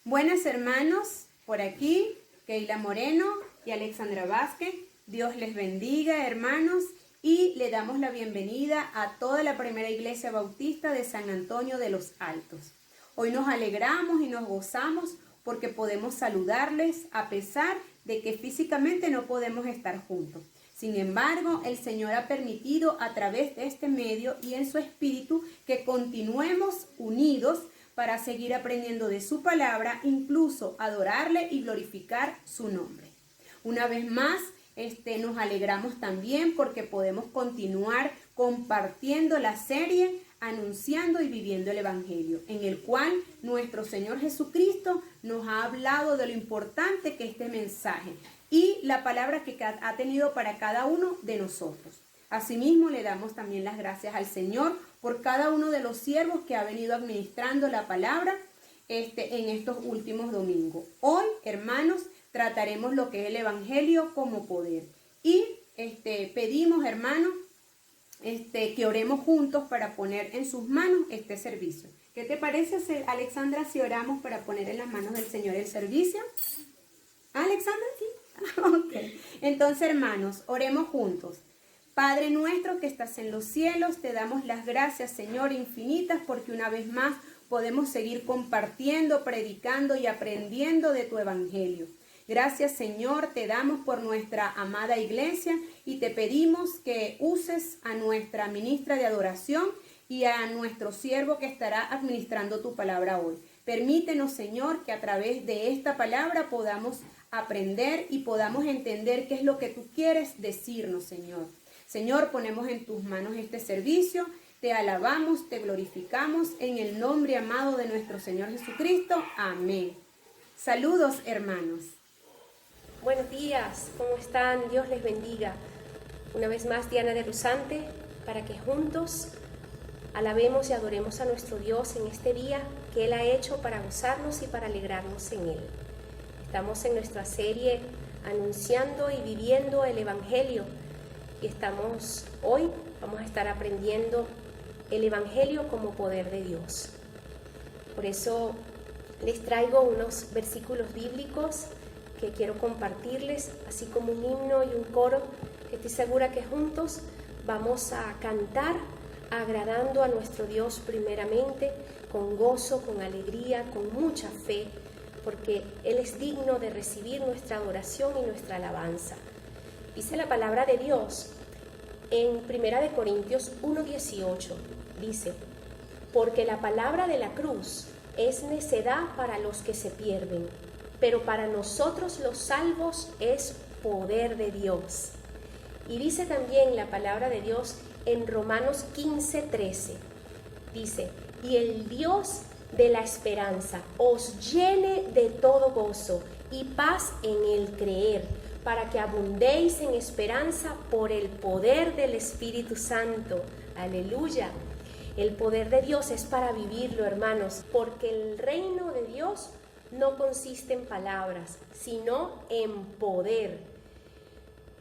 Buenas hermanos, por aquí, Keila Moreno y Alexandra Vázquez. Dios les bendiga, hermanos, y le damos la bienvenida a toda la primera iglesia bautista de San Antonio de los Altos. Hoy nos alegramos y nos gozamos porque podemos saludarles a pesar de que físicamente no podemos estar juntos. Sin embargo, el Señor ha permitido a través de este medio y en su espíritu que continuemos unidos para seguir aprendiendo de su palabra, incluso adorarle y glorificar su nombre. Una vez más, nos alegramos también porque podemos continuar compartiendo la serie Anunciando y Viviendo el Evangelio, en el cual nuestro Señor Jesucristo nos ha hablado de lo importante que es este mensaje y la palabra que ha tenido para cada uno de nosotros. Asimismo, le damos también las gracias al Señor por cada uno de los siervos que ha venido administrando la palabra en estos últimos domingos. Hoy, hermanos, trataremos lo que es el Evangelio como poder. Y pedimos, hermanos, que oremos juntos para poner en sus manos este servicio. ¿Qué te parece, Alexandra, si oramos para poner en las manos del Señor el servicio? ¿Alexandra? Sí. Ok. Entonces, hermanos, oremos juntos. Padre nuestro que estás en los cielos, te damos las gracias, Señor, infinitas, porque una vez más podemos seguir compartiendo, predicando y aprendiendo de tu evangelio. Gracias, Señor, te damos por nuestra amada iglesia y te pedimos que uses a nuestra ministra de adoración y a nuestro siervo que estará administrando tu palabra hoy. Permítenos, Señor, que a través de esta palabra podamos aprender y podamos entender qué es lo que tú quieres decirnos, Señor. Señor, ponemos en tus manos este servicio, te alabamos, te glorificamos en el nombre amado de nuestro Señor Jesucristo. Amén. Saludos, hermanos. Buenos días, ¿cómo están? Dios les bendiga. Una vez más, Diana de Rusante, para que juntos alabemos y adoremos a nuestro Dios en este día que Él ha hecho para gozarnos y para alegrarnos en Él. Estamos en nuestra serie Anunciando y Viviendo el Evangelio. Y vamos a estar aprendiendo el Evangelio como poder de Dios. Por eso les traigo unos versículos bíblicos que quiero compartirles, así como un himno y un coro, que estoy segura que juntos vamos a cantar agradando a nuestro Dios primeramente, con gozo, con alegría, con mucha fe, porque Él es digno de recibir nuestra adoración y nuestra alabanza. Dice la palabra de Dios en 1 Corintios 1:18, dice: porque la palabra de la cruz es necedad para los que se pierden, pero para nosotros los salvos es poder de Dios. Y dice también la palabra de Dios en Romanos 15:13, dice: y el Dios de la esperanza os llene de todo gozo y paz en el creer, para que abundéis en esperanza por el poder del Espíritu Santo. Aleluya. El poder de Dios es para vivirlo, hermanos, porque el reino de Dios no consiste en palabras, sino en poder.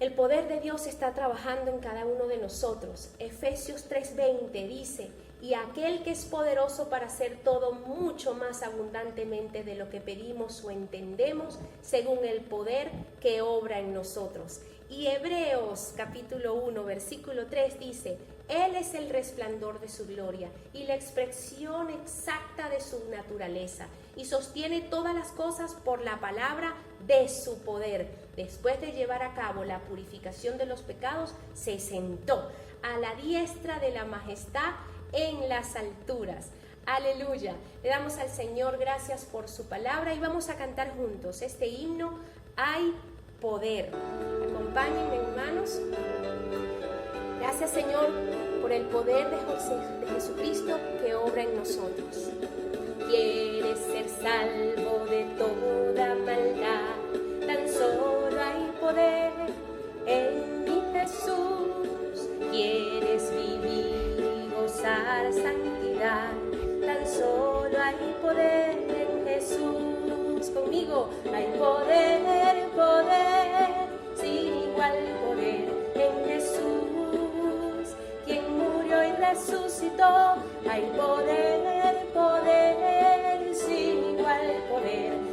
El poder de Dios está trabajando en cada uno de nosotros. Efesios 3:20 dice: y aquel que es poderoso para hacer todo mucho más abundantemente de lo que pedimos o entendemos, según el poder que obra en nosotros. Y Hebreos capítulo 1 versículo 3 dice: Él es el resplandor de su gloria y la expresión exacta de su naturaleza, y sostiene todas las cosas por la palabra de su poder. Después de llevar a cabo la purificación de los pecados, se sentó a la diestra de la majestad en las alturas. Aleluya. Le damos al Señor gracias por su palabra y vamos a cantar juntos este himno: hay poder. Acompáñenme, hermanos. Gracias, Señor, por el poder de Jesucristo que obra en nosotros. Quieres ser salvo de toda maldad, tan solo hay poder en mi Jesús. Quieres vivir y gozar santidad, tan solo hay poder en Jesús. Conmigo, hay poder, poder, sin igual poder en Jesús, quien murió y resucitó. Hay poder, poder, sin igual poder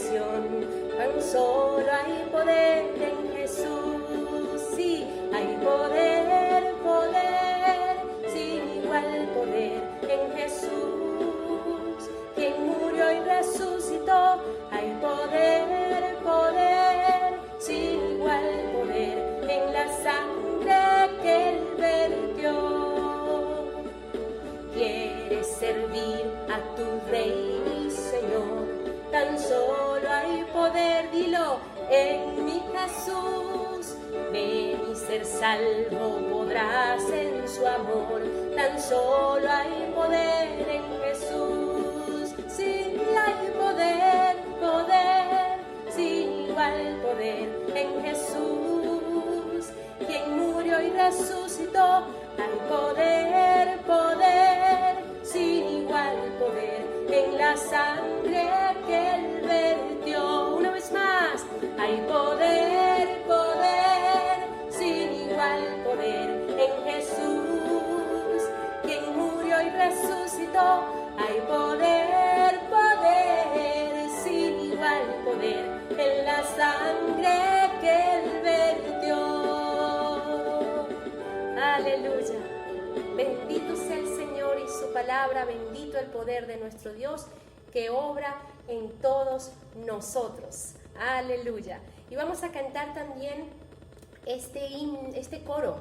salvación. Tan solo hay poder en Jesús, sí, hay poder, poder, sin igual poder en Jesús, quien murió y resucitó. Hay poder, poder, sin igual poder en la sangre que Él vertió. ¿Quieres servir a tu Rey y Señor? Tan solo hay poder, dilo, en mi Jesús. Ven y ser salvo podrás en su amor. Tan solo hay poder en Jesús. Sí, hay poder, poder, sin igual poder en Jesús, quien murió y resucitó. Hay poder, poder, sin igual poder en la sangre que Él vertió. Una vez más, hay poder, poder, sin igual poder en Jesús, quien murió y resucitó. Hay poder, poder, sin igual poder en la sangre que Él vertió. Aleluya. Bendito sea el Señor y su palabra, bendito el poder de nuestro Dios que obra en todos nosotros. Aleluya. Y vamos a cantar también este coro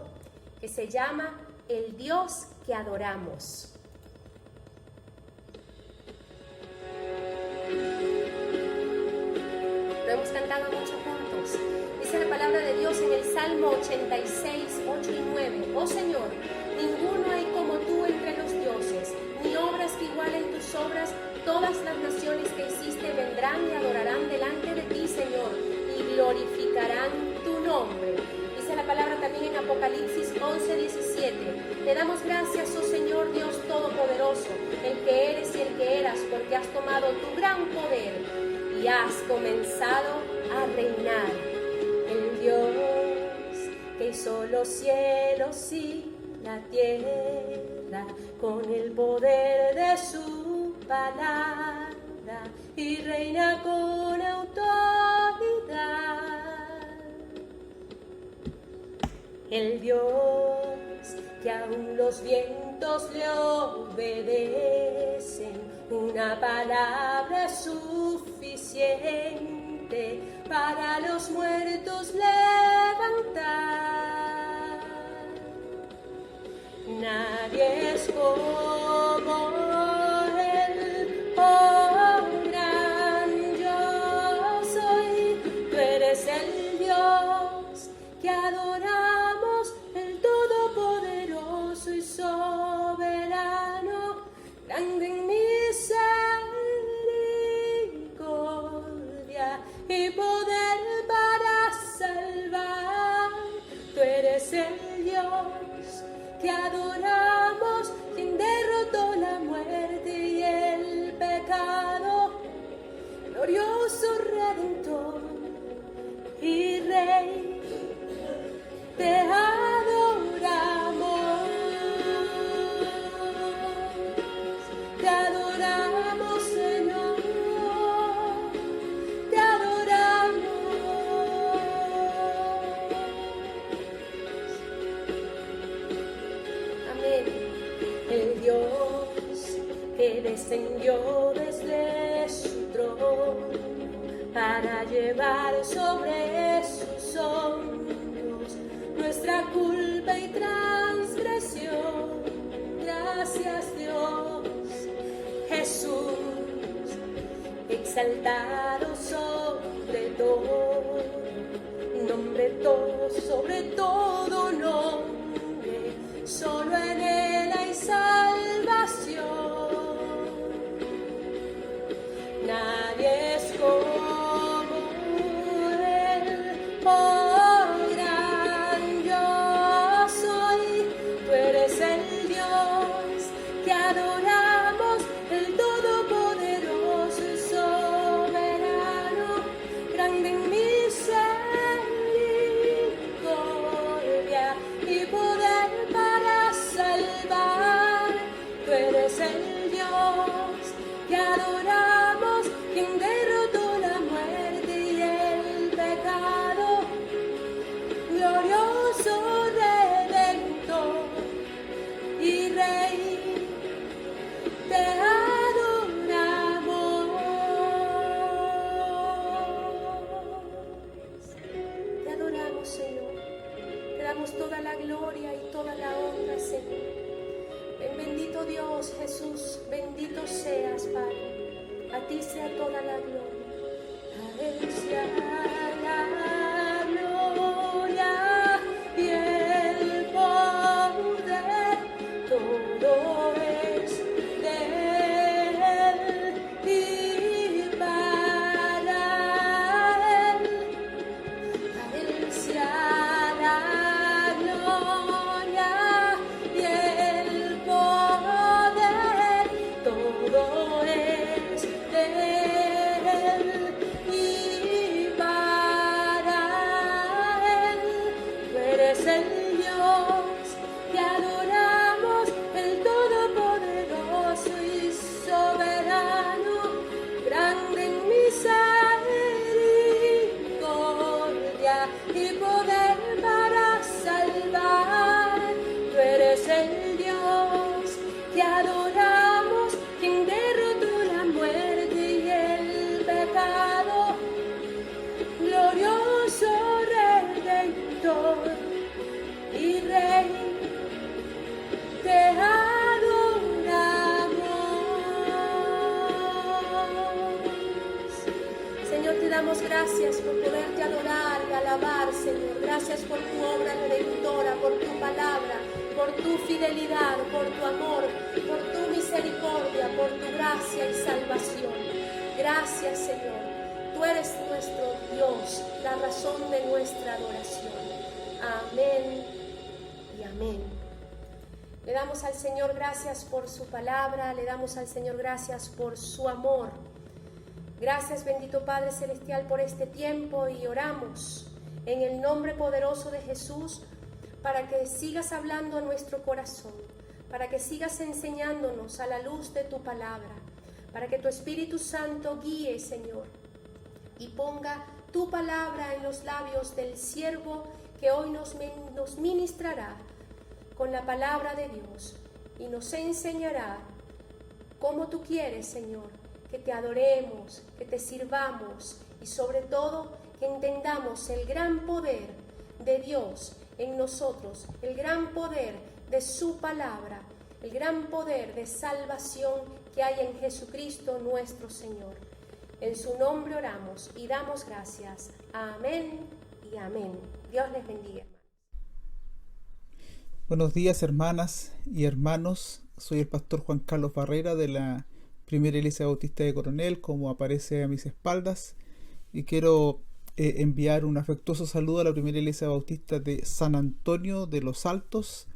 que se llama El Dios que adoramos. Lo hemos cantado mucho juntos. Dice la palabra de Dios en el Salmo 86, 8 y 9. Oh Señor, ninguno hay como tú entre los dioses, ni obras que igualen tus obras. Todas las naciones que hiciste vendrán y adorarán delante de ti, Señor, y glorificarán tu nombre. Dice la palabra también en Apocalipsis 11, 17. Te damos gracias, oh Señor Dios Todopoderoso, el que eres y el que eras, porque has tomado tu gran poder y has comenzado a reinar. El Dios que hizo los cielos y la tierra con el poder de su palabra y reina con autoridad. El Dios que aún los vientos le obedecen, una palabra es suficiente para los muertos levantar. Nadie es como Él, oh gran yo soy. Tú eres el Dios que adoramos, el Todopoderoso y soberano, grande en misericordia y poder para salvar. Tú eres el Dios que adoramos, quien derrotó la muerte y el pecado, glorioso Redentor y Rey, te adoramos, Señor, te adoramos. Amén. El Dios que descendió desde su trono para llevar sobre sus hombros nuestra culpa y transgresión. Gracias, Dios. Jesús, exaltado sobre todo nombre, todo sobre todo nombre, solo en Él hay salvación. Nadie es como Él, oh gran yo soy. Tú eres el Dios que adoramos, el Todopoderoso y soberano, grande en misericordia y poder para salvar. Tú eres el Dios que adoramos, quien derrotó la muerte te adoramos. Te adoramos, Señor. Te damos toda la gloria y toda la honra, Señor. Bendito Dios, Jesús, bendito seas, Padre. A ti sea toda la gloria. A Él sea la gloria y el poder. Todo es de Él y para Él. A Él sea la gloria y el poder. Todo es de Él y para Él. Tú eres el Dios que adoramos, el Todopoderoso y soberano, grande en misericordia y poder para salvar. Tú eres el Dios que adoramos, quien derrotó la muerte y el pecado, glorioso Redentor y Rey, te adoramos. Señor, te damos gracias por poderte adorar y alabar, Señor. Gracias por tu obra redentora, por tu palabra, por tu fidelidad, por tu amor, por tu misericordia, por tu gracia y salvación. Gracias, Señor. Tú eres nuestro Dios, la razón de nuestra adoración. Amén y amén. Le damos al Señor gracias por su palabra, le damos al Señor gracias por su amor. Gracias, bendito Padre Celestial, por este tiempo, y oramos en el nombre poderoso de Jesús para que sigas hablando a nuestro corazón, para que sigas enseñándonos a la luz de tu palabra, para que tu Espíritu Santo guíe, Señor, y ponga tu palabra en los labios del siervo que hoy nos ministrará con la palabra de Dios y nos enseñará cómo tú quieres, Señor, que te adoremos, que te sirvamos y sobre todo que entendamos el gran poder de Dios en nosotros, el gran poder de su palabra, el gran poder de salvación que hay en Jesucristo nuestro Señor. En su nombre oramos y damos gracias. Amén y amén. Dios les bendiga. Buenos días, hermanas y hermanos. Soy el pastor Juan Carlos Barrera de la Primera Iglesia Bautista de Coronel, como aparece a mis espaldas, y quiero enviar un afectuoso saludo a la Primera Iglesia Bautista de San Antonio de los Altos,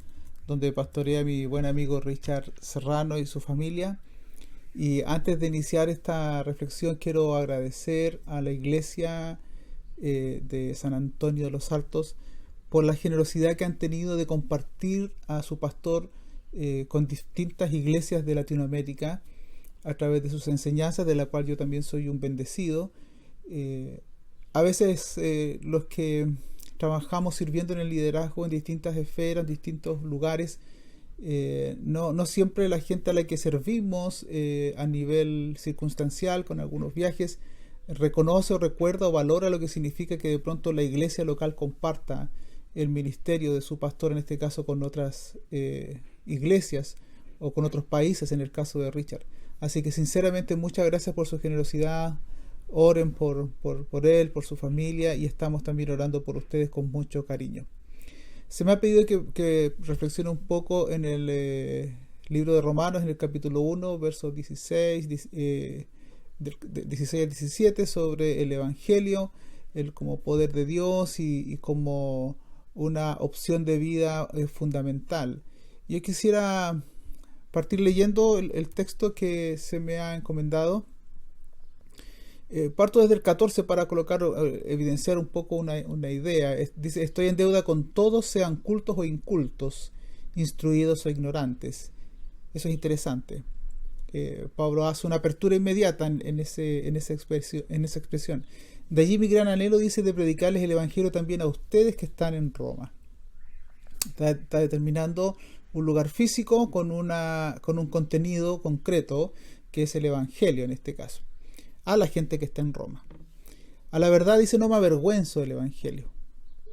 donde pastorea mi buen amigo Richard Serrano y su familia. Y antes de iniciar esta reflexión, quiero agradecer a la Iglesia de San Antonio de los Altos por la generosidad que han tenido de compartir a su pastor con distintas iglesias de Latinoamérica a través de sus enseñanzas, de la cual yo también soy un bendecido. A veces los que trabajamos sirviendo en el liderazgo en distintas esferas, en distintos lugares, no siempre la gente a la que servimos a nivel circunstancial, con algunos viajes, reconoce o recuerda o valora lo que significa que de pronto la iglesia local comparta el ministerio de su pastor, en este caso con otras iglesias o con otros países, en el caso de Richard. Así que sinceramente muchas gracias por su generosidad. Oren por él, por su familia, y estamos también orando por ustedes con mucho cariño. Se me ha pedido que reflexione un poco en el libro de Romanos, en el capítulo 1, versos 16 al 17, sobre el Evangelio, el como poder de Dios y como una opción de vida fundamental. Yo quisiera partir leyendo el texto que se me ha encomendado. Parto desde el 14 para evidenciar un poco una idea. Dice: estoy en deuda con todos, sean cultos o incultos, instruidos o ignorantes. Eso es interesante. Pablo hace una apertura inmediata en esa expresión. De allí mi gran anhelo, dice, de predicarles el Evangelio también a ustedes que están en Roma. Está determinando un lugar físico con un contenido concreto, que es el Evangelio en este caso, a la gente que está en Roma. A la verdad dice: no me avergüenzo del Evangelio.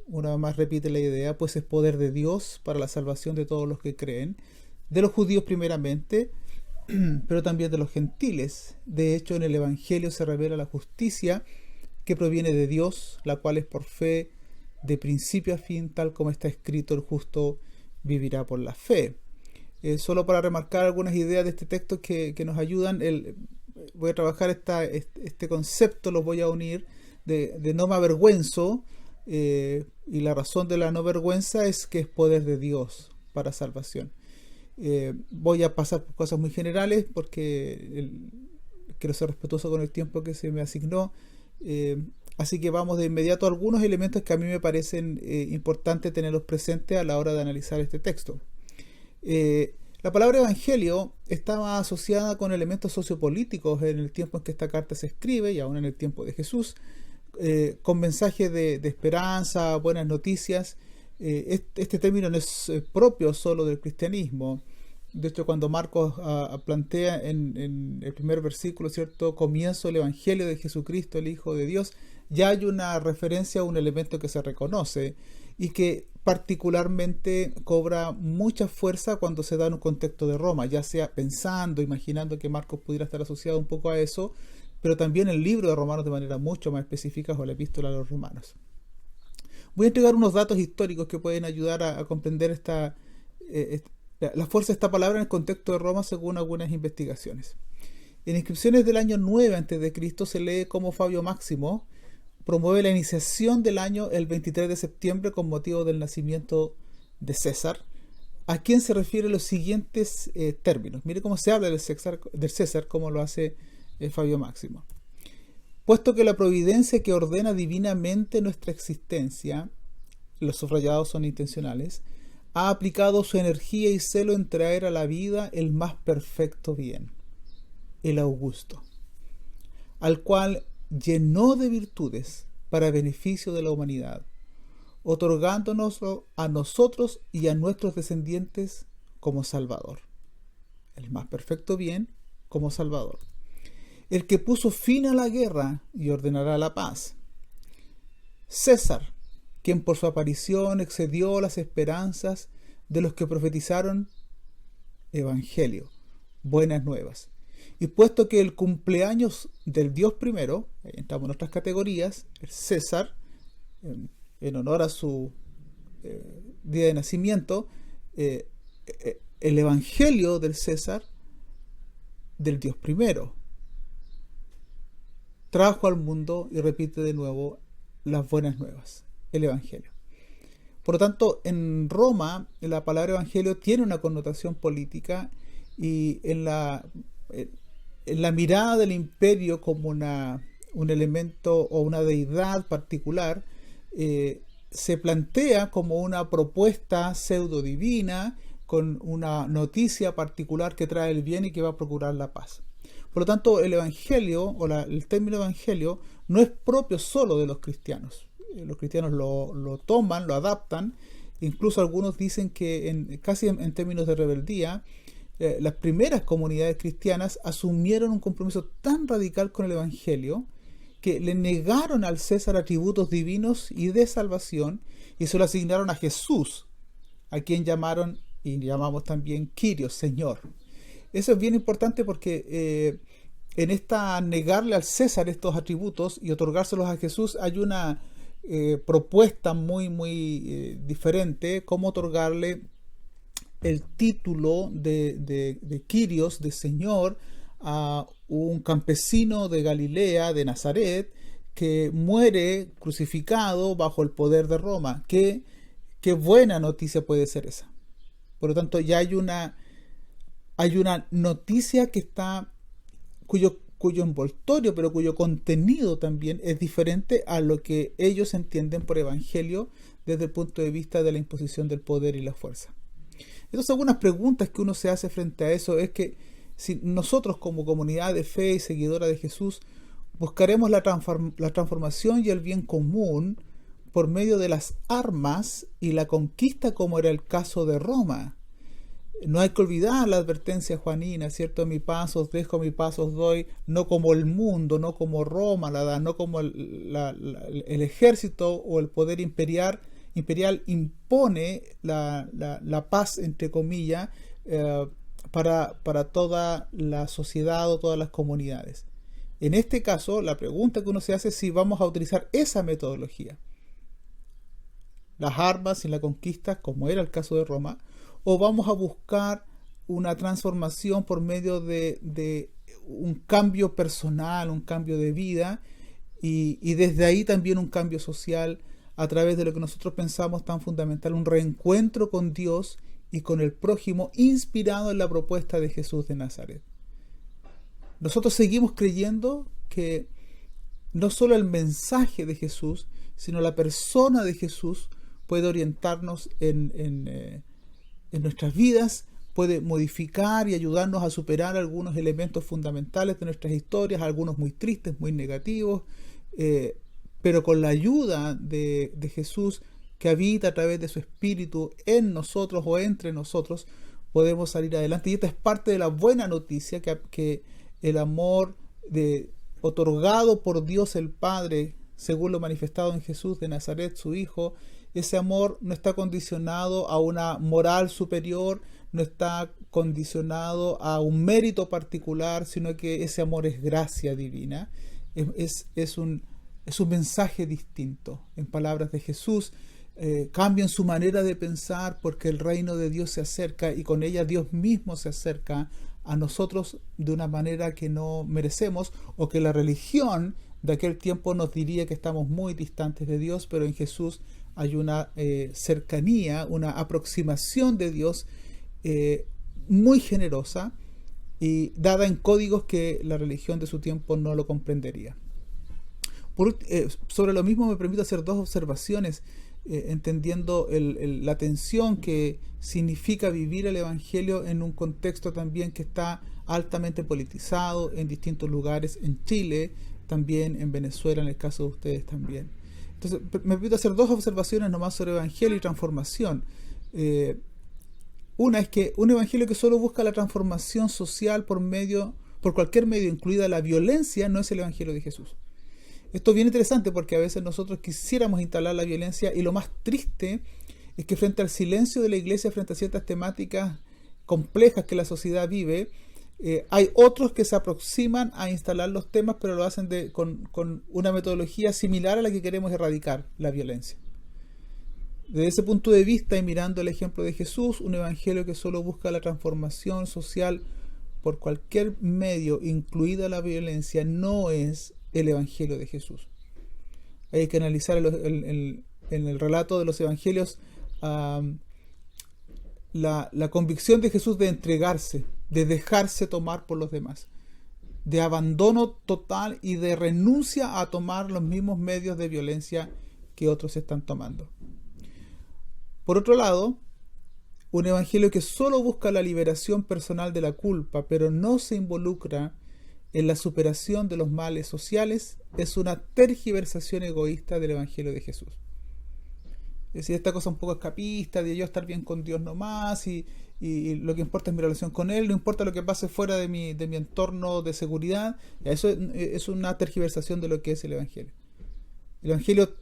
Una vez más repite la idea, pues es poder de Dios para la salvación de todos los que creen, de los judíos primeramente, pero también de los gentiles. De hecho, en el Evangelio se revela la justicia que proviene de Dios, la cual es por fe de principio a fin, tal como está escrito: el justo vivirá por la fe. Solo para remarcar algunas ideas de este texto que nos ayudan, voy a trabajar este concepto, lo voy a unir de no me avergüenzo, y la razón de la no vergüenza es que es poder de Dios para salvación. Voy a pasar por cosas muy generales porque quiero ser respetuoso con el tiempo que se me asignó, así que vamos de inmediato a algunos elementos que a mí me parecen importantes tenerlos presentes a la hora de analizar este texto. La palabra evangelio estaba asociada con elementos sociopolíticos en el tiempo en que esta carta se escribe y aún en el tiempo de Jesús, con mensajes de esperanza, buenas noticias. Este término no es propio solo del cristianismo. De hecho, cuando Marcos plantea en el primer versículo, ¿cierto?, comienzo el evangelio de Jesucristo, el Hijo de Dios, ya hay una referencia a un elemento que se reconoce y que particularmente cobra mucha fuerza cuando se da en un contexto de Roma, ya sea pensando, imaginando que Marcos pudiera estar asociado un poco a eso, pero también el libro de Romanos de manera mucho más específica, o la epístola a los Romanos. Voy a entregar unos datos históricos que pueden ayudar a comprender la fuerza de esta palabra en el contexto de Roma según algunas investigaciones. En inscripciones del año 9 a.C. se lee cómo Fabio Máximo promueve la iniciación del año el 23 de septiembre con motivo del nacimiento de César, a quien se refiere los siguientes términos. Mire cómo se habla del César, como lo hace Fabio Máximo. Puesto que la providencia que ordena divinamente nuestra existencia, los subrayados son intencionales, ha aplicado su energía y celo en traer a la vida el más perfecto bien, el augusto, al cual llenó de virtudes para beneficio de la humanidad, otorgándonoslo a nosotros y a nuestros descendientes como Salvador. El más perfecto bien como Salvador. El que puso fin a la guerra y ordenará la paz. César, quien por su aparición excedió las esperanzas de los que profetizaron, evangelio, buenas nuevas. Y puesto que el cumpleaños del Dios primero, ahí entramos en otras categorías, el César, en honor a su día de nacimiento, el evangelio del César, del Dios primero, trajo al mundo, y repite de nuevo, las buenas nuevas, el evangelio. Por lo tanto, en Roma, la palabra evangelio tiene una connotación política, y en la mirada del imperio como un elemento o una deidad particular, se plantea como una propuesta pseudo divina con una noticia particular que trae el bien y que va a procurar la paz. Por lo tanto, el evangelio o el término evangelio no es propio solo de los cristianos. Los cristianos lo toman, lo adaptan. Incluso algunos dicen que casi en términos de rebeldía, las primeras comunidades cristianas asumieron un compromiso tan radical con el evangelio que le negaron al César atributos divinos y de salvación y se lo asignaron a Jesús, a quien llamaron y llamamos también Kyrios, Señor. Eso es bien importante porque en esta negarle al César estos atributos y otorgárselos a Jesús hay una propuesta muy diferente, cómo otorgarle el título de Kyrios, de Señor, a un campesino de Galilea, de Nazaret, que muere crucificado bajo el poder de Roma. Qué buena noticia puede ser esa. Por lo tanto, ya hay una noticia que está, cuyo envoltorio, pero cuyo contenido también es diferente a lo que ellos entienden por evangelio desde el punto de vista de la imposición del poder y la fuerza. Entonces, algunas preguntas que uno se hace frente a eso es que si nosotros como comunidad de fe y seguidora de Jesús buscaremos la transformación y el bien común por medio de las armas y la conquista, como era el caso de Roma, No hay que olvidar la advertencia juanina, ¿cierto? Mi paz os dejo, mi paz os doy, no como el mundo, no como Roma la da, no como el ejército o el poder imperial impone la paz, entre comillas, para toda la sociedad o todas las comunidades. En este caso, la pregunta que uno se hace es si vamos a utilizar esa metodología, las armas y la conquista, como era el caso de Roma, o vamos a buscar una transformación por medio de un cambio personal, un cambio de vida, y desde ahí también un cambio social a través de lo que nosotros pensamos tan fundamental, un reencuentro con Dios y con el prójimo, inspirado en la propuesta de Jesús de Nazaret. Nosotros seguimos creyendo que no solo el mensaje de Jesús, sino la persona de Jesús puede orientarnos en nuestras vidas, puede modificar y ayudarnos a superar algunos elementos fundamentales de nuestras historias, algunos muy tristes, muy negativos, pero con la ayuda de Jesús, que habita a través de su Espíritu en nosotros o entre nosotros, podemos salir adelante. Y esta es parte de la buena noticia, que el amor otorgado por Dios el Padre, según lo manifestado en Jesús de Nazaret, su Hijo, ese amor no está condicionado a una moral superior, no está condicionado a un mérito particular, sino que ese amor es gracia divina. Es un mensaje distinto. En palabras de Jesús, cambien su manera de pensar, porque el reino de Dios se acerca, y con ella Dios mismo se acerca a nosotros de una manera que no merecemos, o que la religión de aquel tiempo nos diría que estamos muy distantes de Dios, pero en Jesús hay una cercanía, una aproximación de Dios muy generosa, y dada en códigos que la religión de su tiempo no lo comprendería. Sobre lo mismo me permito hacer dos observaciones, entendiendo la tensión que significa vivir el Evangelio en un contexto también que está altamente politizado en distintos lugares, en Chile, también en Venezuela, en el caso de ustedes también. Entonces, me permito hacer dos observaciones nomás sobre Evangelio y transformación. Una es que un Evangelio que solo busca la transformación social por cualquier medio, incluida la violencia, no es el Evangelio de Jesús. Esto es bien interesante, porque a veces nosotros quisiéramos instalar la violencia, y lo más triste es que frente al silencio de la iglesia, frente a ciertas temáticas complejas que la sociedad vive, hay otros que se aproximan a instalar los temas, pero lo hacen con una metodología similar a la que queremos erradicar, la violencia. Desde ese punto de vista, y mirando el ejemplo de Jesús, un evangelio que solo busca la transformación social por cualquier medio, incluida la violencia, no es el evangelio de Jesús. Hay que analizar en el relato de los evangelios la convicción de Jesús de entregarse, de dejarse tomar por los demás, de abandono total y de renuncia a tomar los mismos medios de violencia que otros están tomando. Por otro lado, un evangelio que solo busca la liberación personal de la culpa, pero no se involucra en la superación de los males sociales, es una tergiversación egoísta del evangelio de Jesús. Es decir, esta cosa un poco escapista, de yo estar bien con Dios nomás, y lo que importa es mi relación con Él, no importa lo que pase fuera de mi entorno de seguridad. Eso es una tergiversación de lo que es el evangelio. El evangelio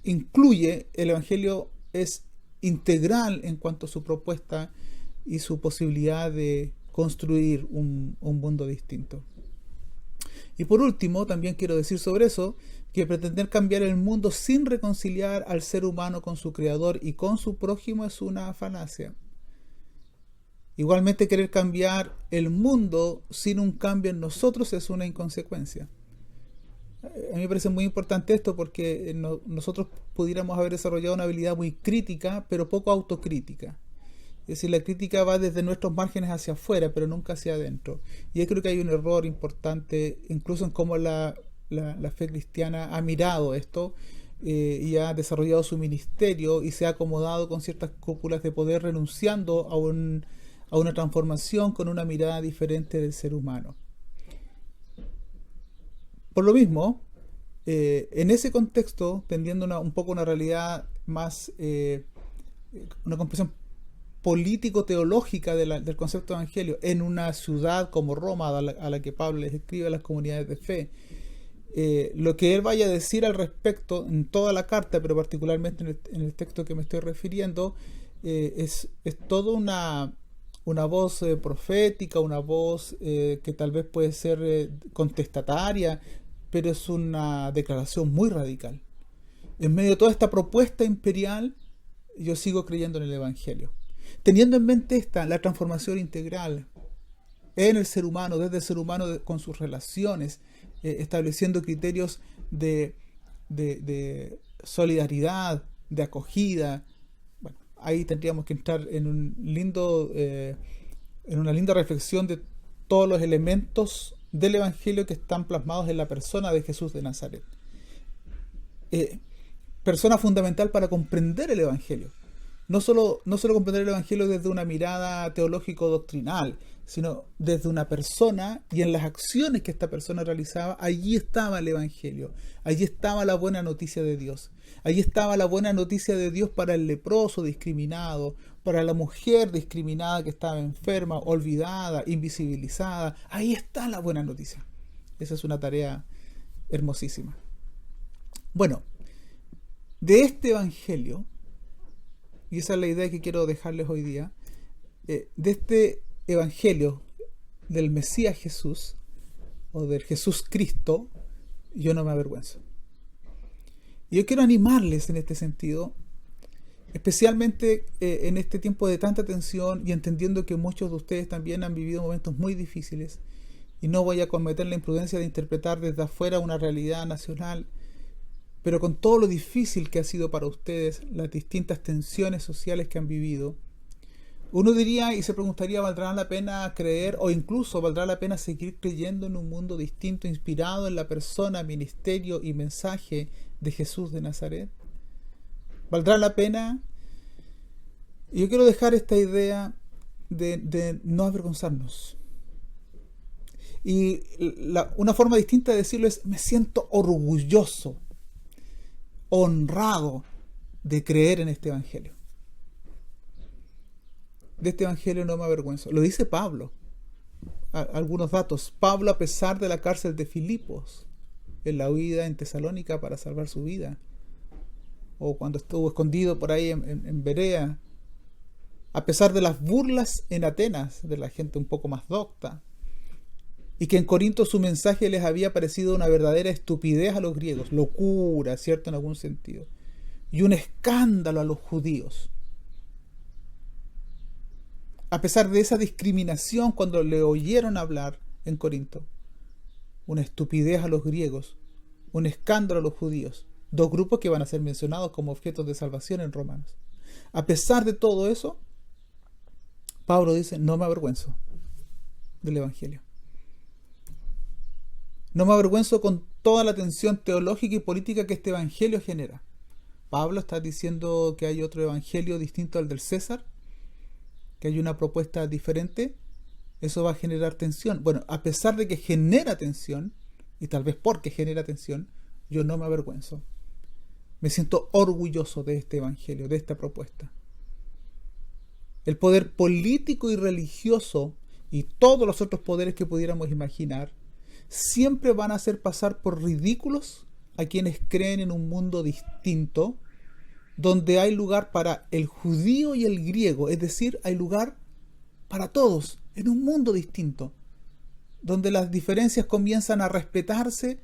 el evangelio es integral en cuanto a su propuesta y su posibilidad de construir un mundo distinto. Y por último, también quiero decir sobre eso, que pretender cambiar el mundo sin reconciliar al ser humano con su creador y con su prójimo es una falacia. Igualmente, querer cambiar el mundo sin un cambio en nosotros es una inconsecuencia. A mí me parece muy importante esto, porque nosotros pudiéramos haber desarrollado una habilidad muy crítica, pero poco autocrítica. Es decir, la crítica va desde nuestros márgenes hacia afuera, pero nunca hacia adentro. Y yo creo que hay un error importante, incluso en cómo la fe cristiana ha mirado esto y ha desarrollado su ministerio y se ha acomodado con ciertas cúpulas de poder, renunciando a una transformación con una mirada diferente del ser humano. Por lo mismo, en ese contexto, tendiendo un poco una realidad más, una comprensión político-teológica del concepto de evangelio en una ciudad como Roma, a la que Pablo les escribe a las comunidades de fe. Lo que él vaya a decir al respecto en toda la carta, pero particularmente en el texto que me estoy refiriendo, es toda una voz profética, una voz que tal vez puede ser contestataria, pero es una declaración muy radical. En medio de toda esta propuesta imperial, yo sigo creyendo en el Evangelio. Teniendo en mente la transformación integral en el ser humano, desde el ser humano con sus relaciones, estableciendo criterios de solidaridad, de acogida. Bueno, ahí tendríamos que entrar en una linda reflexión de todos los elementos del Evangelio que están plasmados en la persona de Jesús de Nazaret. Persona fundamental para comprender el Evangelio. No solo comprender el Evangelio desde una mirada teológico-doctrinal, sino desde una persona y en las acciones que esta persona realizaba. Allí estaba el Evangelio, allí estaba la buena noticia de Dios, allí estaba la buena noticia de Dios para el leproso discriminado, para la mujer discriminada que estaba enferma, olvidada, invisibilizada. Ahí está la buena noticia. Esa es una tarea hermosísima. Bueno, de este Evangelio, y esa es la idea que quiero dejarles hoy día, de este Evangelio del Mesías Jesús, o del Jesús Cristo, yo no me avergüenzo. Y yo quiero animarles en este sentido, especialmente en este tiempo de tanta tensión y entendiendo que muchos de ustedes también han vivido momentos muy difíciles, y no voy a cometer la imprudencia de interpretar desde afuera una realidad nacional, pero con todo lo difícil que ha sido para ustedes, las distintas tensiones sociales que han vivido, uno diría y se preguntaría, ¿valdrá la pena creer o incluso valdrá la pena seguir creyendo en un mundo distinto, inspirado en la persona, ministerio y mensaje de Jesús de Nazaret? ¿Valdrá la pena? Y yo quiero dejar esta idea de no avergonzarnos. Y una forma distinta de decirlo es: me siento orgulloso, honrado de creer en este Evangelio. De este Evangelio no me avergüenzo. Lo dice Pablo. Algunos datos. Pablo, a pesar de la cárcel de Filipos, en la huida en Tesalónica para salvar su vida, o cuando estuvo escondido por ahí en Berea, a pesar de las burlas en Atenas de la gente un poco más docta, y que en Corinto su mensaje les había parecido una verdadera estupidez a los griegos, locura, ¿cierto?, en algún sentido, y un escándalo a los judíos. A pesar de esa discriminación cuando le oyeron hablar en Corinto, una estupidez a los griegos, un escándalo a los judíos, dos grupos que van a ser mencionados como objetos de salvación en Romanos. A pesar de todo eso, Pablo dice: no me avergüenzo del Evangelio. No me avergüenzo con toda la tensión teológica y política que este Evangelio genera. Pablo está diciendo que hay otro Evangelio distinto al del César, que hay una propuesta diferente. Eso va a generar tensión. Bueno, a pesar de que genera tensión, y tal vez porque genera tensión, yo no me avergüenzo. Me siento orgulloso de este Evangelio, de esta propuesta. El poder político y religioso y todos los otros poderes que pudiéramos imaginar siempre van a hacer pasar por ridículos a quienes creen en un mundo distinto, donde hay lugar para el judío y el griego, es decir, hay lugar para todos, en un mundo distinto, donde las diferencias comienzan a respetarse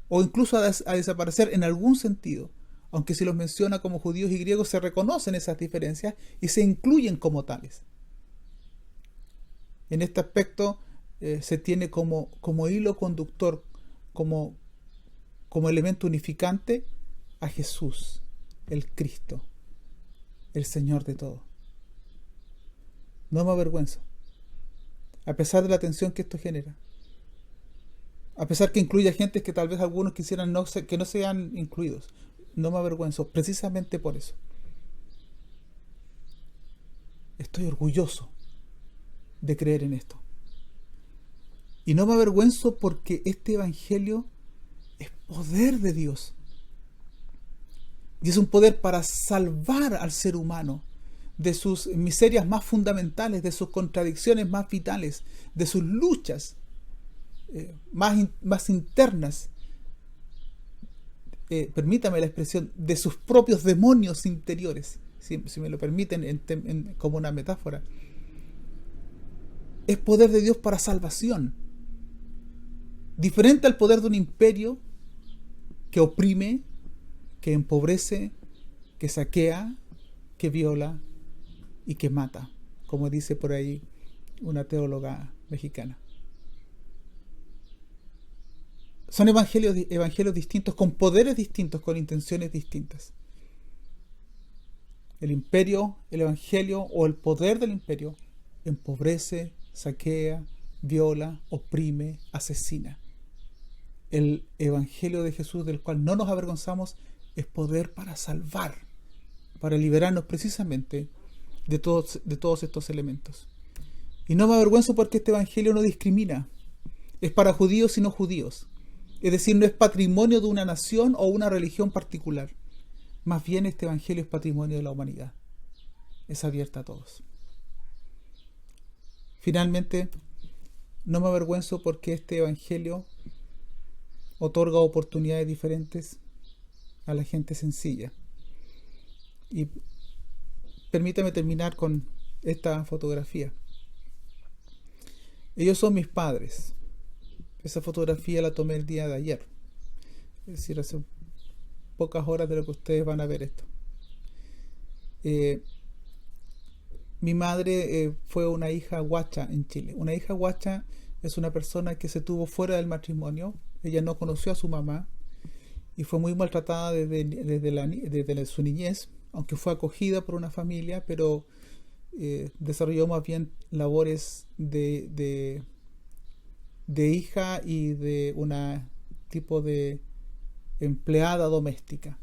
o incluso a desaparecer en algún sentido, aunque si los menciona como judíos y griegos se reconocen esas diferencias y se incluyen como tales. En este aspecto se tiene como hilo conductor, como elemento unificante a Jesús, el Cristo, el Señor de todo. No me avergüenzo, a pesar de la tensión que esto genera, a pesar que incluye a gente que tal vez algunos quisieran que no sean incluidos. No me avergüenzo, precisamente por eso. Estoy orgulloso de creer en esto. Y no me avergüenzo porque este Evangelio es poder de Dios. Y es un poder para salvar al ser humano de sus miserias más fundamentales, de sus contradicciones más vitales, de sus luchas más internas, permítame la expresión, de sus propios demonios interiores, si me lo permiten como una metáfora. Es poder de Dios para salvación, diferente al poder de un imperio que oprime, que empobrece, que saquea, que viola y que mata, como dice por ahí una teóloga mexicana. Son evangelios distintos, con poderes distintos, con intenciones distintas. El imperio, el evangelio o el poder del imperio empobrece, saquea, viola, oprime, asesina. El evangelio de Jesús, del cual no nos avergonzamos, es poder para salvar, para liberarnos precisamente de todos estos elementos. Y no me avergüenzo porque este evangelio no discrimina. Es para judíos y no judíos. Es decir, no es patrimonio de una nación o una religión particular. Más bien este evangelio es patrimonio de la humanidad. Es abierto a todos. Finalmente, no me avergüenzo porque este evangelio otorga oportunidades diferentes a la gente sencilla. Y permítame terminar con esta fotografía. Ellos son mis padres. Esa fotografía la tomé el día de ayer. Es decir, hace pocas horas de lo que ustedes van a ver esto. Mi madre fue una hija huacha en Chile. Una hija huacha es una persona que se tuvo fuera del matrimonio. Ella no conoció a su mamá y fue muy maltratada desde su niñez, aunque fue acogida por una familia, pero desarrolló más bien labores de hija y de una tipo de empleada doméstica.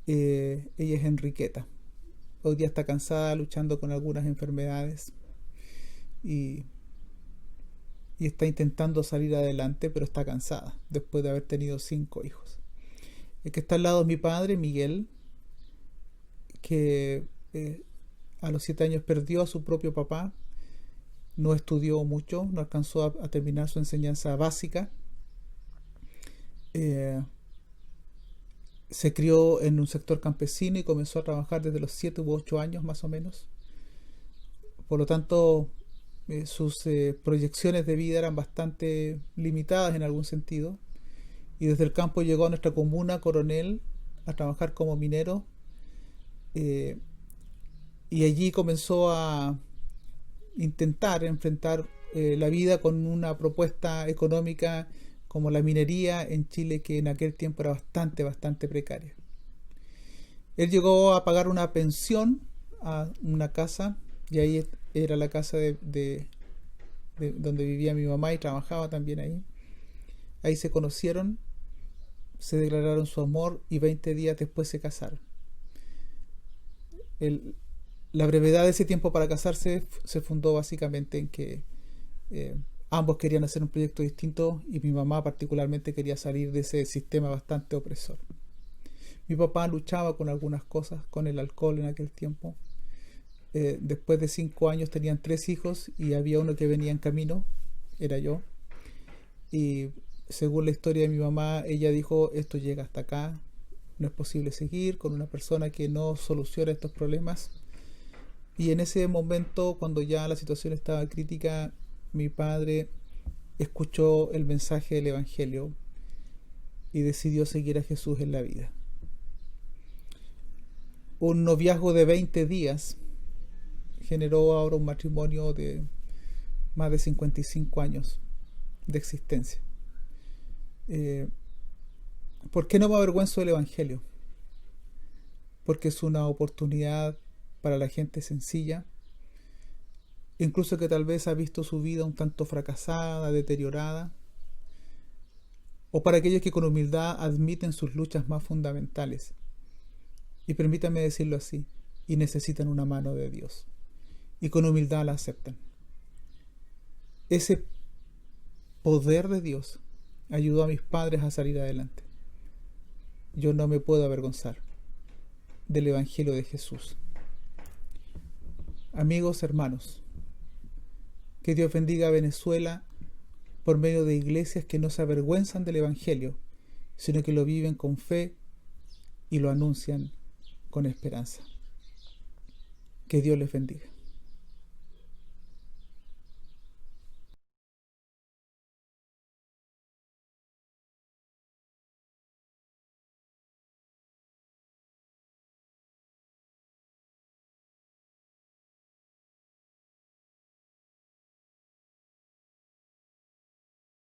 Ella es Enriqueta. Hoy día está cansada, luchando con algunas enfermedades y está intentando salir adelante, pero está cansada después de haber tenido 5 hijos. El que está al lado es mi padre, Miguel, que a los 7 años perdió a su propio papá. No estudió mucho, no alcanzó a terminar su enseñanza básica. Se crió en un sector campesino y comenzó a trabajar desde los 7 u 8 años más o menos. Por lo tanto, sus proyecciones de vida eran bastante limitadas en algún sentido. Y desde el campo llegó a nuestra comuna, Coronel, a trabajar como minero. Y allí comenzó a intentar enfrentar la vida con una propuesta económica como la minería en Chile, que en aquel tiempo era bastante precaria. Él llegó a pagar una pensión a una casa, y ahí era la casa de donde vivía mi mamá y trabajaba también ahí. Ahí se conocieron, se declararon su amor y 20 días después se casaron. La brevedad de ese tiempo para casarse se fundó básicamente en que ambos querían hacer un proyecto distinto y mi mamá particularmente quería salir de ese sistema bastante opresor. Mi papá luchaba con algunas cosas, con el alcohol en aquel tiempo. Después de 5 años tenían 3 hijos y había uno que venía en camino, era yo. Y según la historia de mi mamá, ella dijo, esto llega hasta acá, no es posible seguir con una persona que no soluciona estos problemas. Y en ese momento, cuando ya la situación estaba crítica, mi padre escuchó el mensaje del Evangelio y decidió seguir a Jesús en la vida. Un noviazgo de 20 días generó ahora un matrimonio de más de 55 años de existencia. ¿Por qué no me avergüenzo del Evangelio? Porque es una oportunidad para la gente sencilla, incluso que tal vez ha visto su vida un tanto fracasada, deteriorada, o para aquellos que con humildad admiten sus luchas más fundamentales, y permítanme decirlo así, y necesitan una mano de Dios, y con humildad la aceptan. Ese poder de Dios ayudó a mis padres a salir adelante. Yo no me puedo avergonzar del Evangelio de Jesús, Amigos, hermanos, que Dios bendiga a Venezuela por medio de iglesias que no se avergüenzan del Evangelio, sino que lo viven con fe y lo anuncian con esperanza. Que Dios les bendiga.